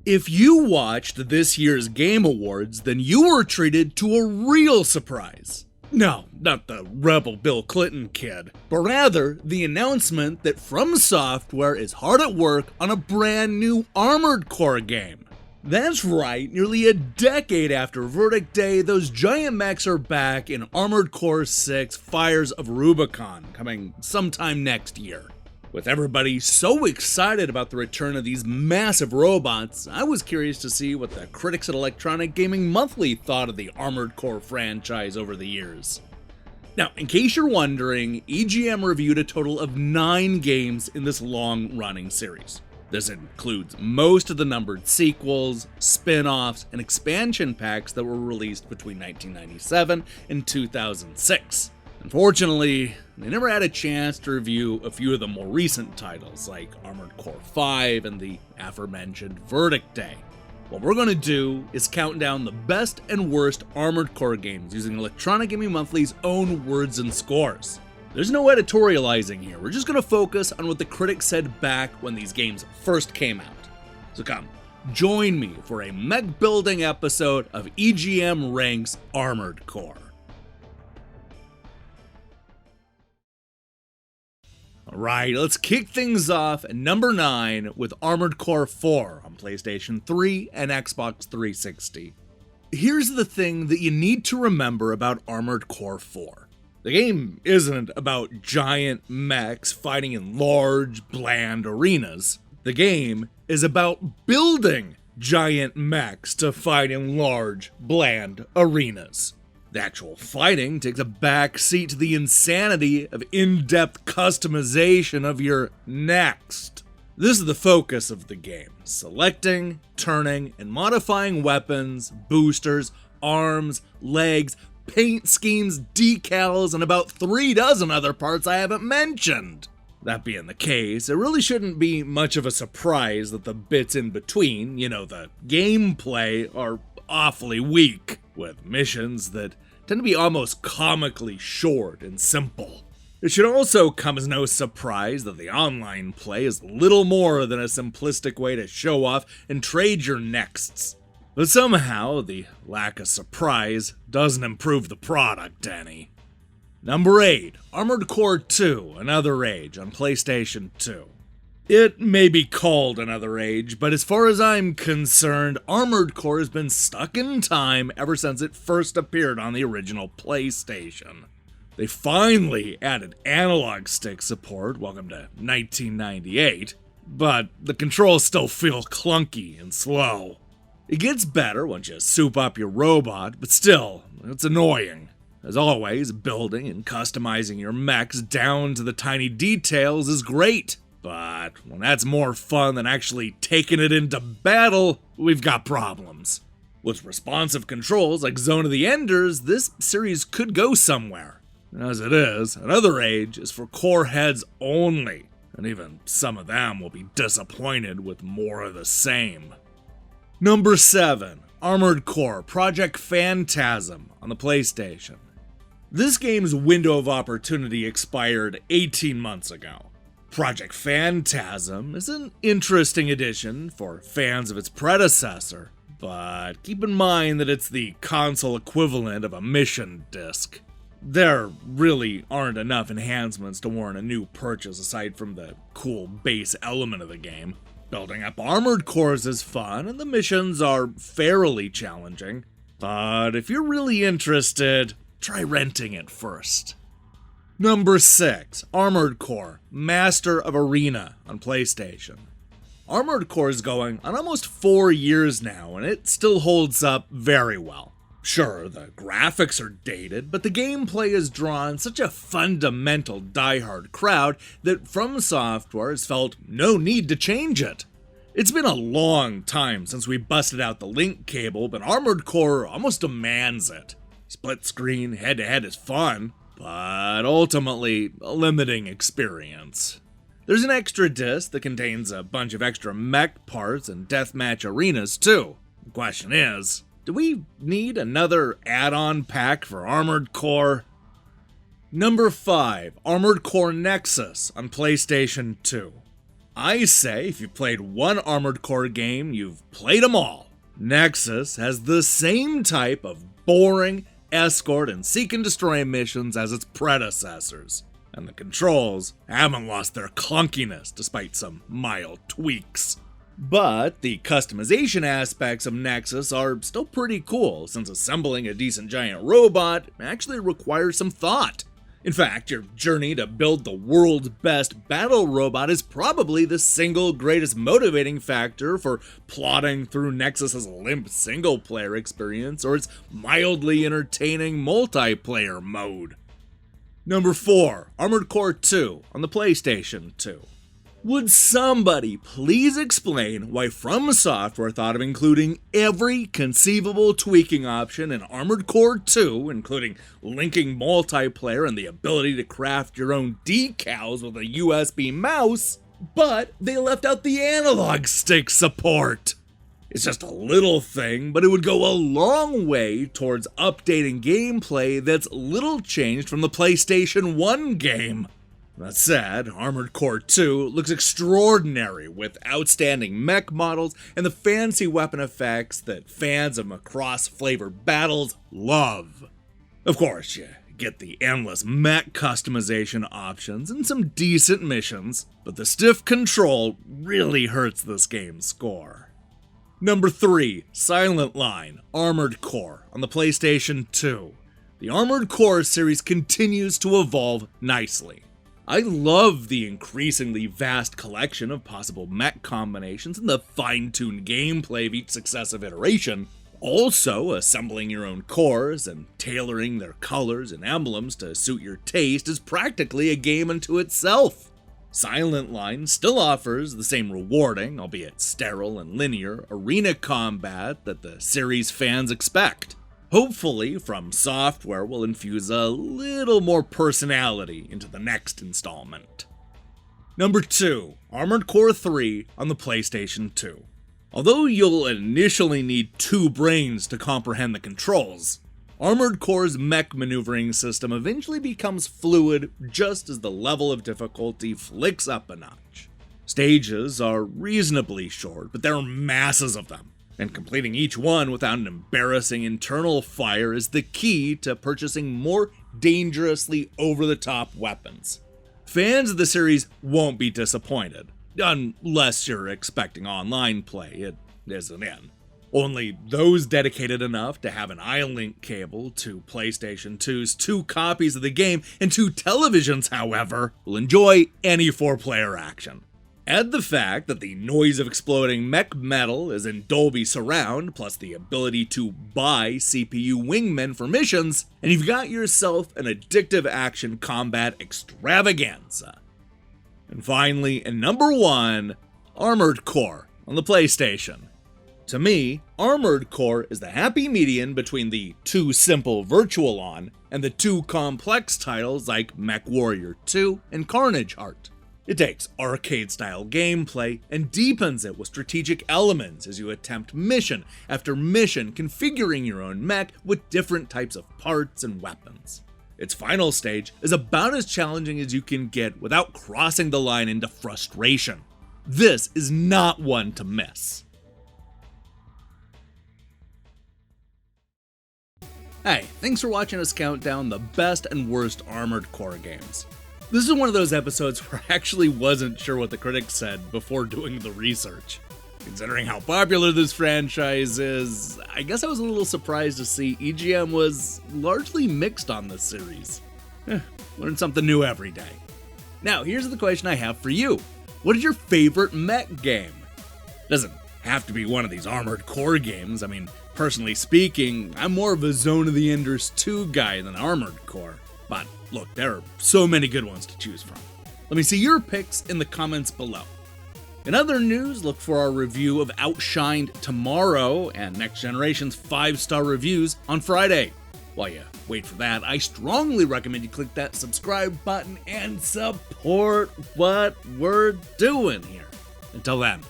If you watched this year's Game Awards, then you were treated to a real surprise. No, not the rebel Bill Clinton kid, but rather the announcement that From Software is hard at work on a brand new Armored Core game. That's right, nearly a decade after Verdict Day, those giant mechs are back in Armored Core 6 Fires of Rubicon, coming sometime next year. With everybody so excited about the return of these massive robots, I was curious to see what the critics at Electronic Gaming Monthly thought of the Armored Core franchise over the years. Now, in case you're wondering, EGM reviewed a total of 9 games in this long-running series. This includes most of the numbered sequels, spin-offs, and expansion packs that were released between 1997 and 2006. Unfortunately, they never had a chance to review a few of the more recent titles, like Armored Core 5 and the aforementioned Verdict Day. What we're going to do is count down the best and worst Armored Core games using Electronic Gaming Monthly's own words and scores. There's no editorializing here, we're just going to focus on what the critics said back when these games first came out. So come, join me for a mech-building episode of EGM Ranks Armored Core. Alright, let's kick things off at number 9 with Armored Core 4 on PlayStation 3 and Xbox 360. Here's the thing that you need to remember about Armored Core 4. The game isn't about giant mechs fighting in large, bland arenas. The game is about building giant mechs to fight in large, bland arenas. The actual fighting takes a back seat to the insanity of in-depth customization of your next. This is the focus of the game, selecting, turning, and modifying weapons, boosters, arms, legs, paint schemes, decals, and about 3 dozen other parts I haven't mentioned. That being the case, it really shouldn't be much of a surprise that the bits in between, the gameplay, are awfully weak, with missions that tend to be almost comically short and simple. It should also come as no surprise that the online play is little more than a simplistic way to show off and trade your nexts. But somehow, the lack of surprise doesn't improve the product any. Number 8, Armored Core 2, Another Age on PlayStation 2. It may be called Another Age, but as far as I'm concerned, Armored Core has been stuck in time ever since it first appeared on the original PlayStation. They finally added analog stick support, welcome to 1998, but the controls still feel clunky and slow. It gets better once you soup up your robot, but still, it's annoying. As always, building and customizing your mechs down to the tiny details is great. But when that's more fun than actually taking it into battle, we've got problems. With responsive controls like Zone of the Enders, this series could go somewhere. As it is, Another Age is for core heads only, and even some of them will be disappointed with more of the same. Number 7, Armored Core Project Phantasm on the PlayStation. This game's window of opportunity expired 18 months ago. Project Phantasm is an interesting addition for fans of its predecessor, but keep in mind that it's the console equivalent of a mission disc. There really aren't enough enhancements to warrant a new purchase aside from the cool base element of the game. Building up armored cores is fun, and the missions are fairly challenging, but if you're really interested, try renting it first. Number 6, Armored Core, Master of Arena on PlayStation. Armored Core is going on almost 4 years now, and it still holds up very well. Sure, the graphics are dated, but the gameplay has drawn such a fundamental diehard crowd that From Software has felt no need to change it. It's been a long time since we busted out the link cable, but Armored Core almost demands it. Split screen head-to-head is fun, but ultimately a limiting experience. There's an extra disc that contains a bunch of extra mech parts and deathmatch arenas too. The question is, do we need another add-on pack for Armored Core? Number 5, Armored Core Nexus on PlayStation 2. I say if you've played one Armored Core game, you've played them all. Nexus has the same type of boring escort and seek and destroy missions as its predecessors, and the controls haven't lost their clunkiness despite some mild tweaks. But the customization aspects of Nexus are still pretty cool, since assembling a decent giant robot actually requires some thought. In fact, your journey to build the world's best battle robot is probably the single greatest motivating factor for plodding through Nexus's limp single-player experience or its mildly entertaining multiplayer mode. Number 4, Armored Core 2 on the PlayStation 2. Would somebody please explain why From Software thought of including every conceivable tweaking option in Armored Core 2, including linking multiplayer and the ability to craft your own decals with a USB mouse, but they left out the analog stick support? It's just a little thing, but it would go a long way towards updating gameplay that's little changed from the PlayStation 1 game. That said, Armored Core 2 looks extraordinary with outstanding mech models and the fancy weapon effects that fans of cross-flavored battles love. Of course, you get the endless mech customization options and some decent missions, but the stiff control really hurts this game's score. Number 3, Silent Line Armored Core on the PlayStation 2. The Armored Core series continues to evolve nicely. I love the increasingly vast collection of possible mech combinations and the fine-tuned gameplay of each successive iteration. Also, assembling your own cores and tailoring their colors and emblems to suit your taste is practically a game unto itself. Silent Line still offers the same rewarding, albeit sterile and linear, arena combat that the series fans expect. Hopefully, From Software will infuse a little more personality into the next installment. Number 2, Armored Core 3 on the PlayStation 2. Although you'll initially need 2 brains to comprehend the controls, Armored Core's mech maneuvering system eventually becomes fluid just as the level of difficulty flicks up a notch. Stages are reasonably short, but there are masses of them, and completing each one without an embarrassing internal fire is the key to purchasing more dangerously over-the-top weapons. Fans of the series won't be disappointed, unless you're expecting online play. It isn't in. Only those dedicated enough to have an iLink cable to PlayStation 2's 2 copies of the game and 2 televisions, however, will enjoy any 4-player action. Add the fact that the noise of exploding mech metal is in Dolby Surround, plus the ability to buy CPU wingmen for missions, and you've got yourself an addictive action combat extravaganza. And finally, in number 1, Armored Core on the PlayStation. To me, Armored Core is the happy median between the too simple Virtual On and the too complex titles like MechWarrior 2 and Carnage Heart. It takes arcade-style gameplay and deepens it with strategic elements as you attempt mission after mission configuring your own mech with different types of parts and weapons. Its final stage is about as challenging as you can get without crossing the line into frustration. This is not one to miss. Hey, thanks for watching us count down the best and worst Armored Core games. This is one of those episodes where I actually wasn't sure what the critics said before doing the research. Considering how popular this franchise is, I guess I was a little surprised to see EGM was largely mixed on this series. Learn something new every day. Now, here's the question I have for you. What is your favorite mech game? Doesn't have to be one of these Armored Core games. I mean, personally speaking, I'm more of a Zone of the Enders 2 guy than Armored Core. But look, there are so many good ones to choose from. Let me see your picks in the comments below. In other news, look for our review of Outshined tomorrow and Next Generation's 5-star reviews on Friday. While you wait for that, I strongly recommend you click that subscribe button and support what we're doing here. Until then,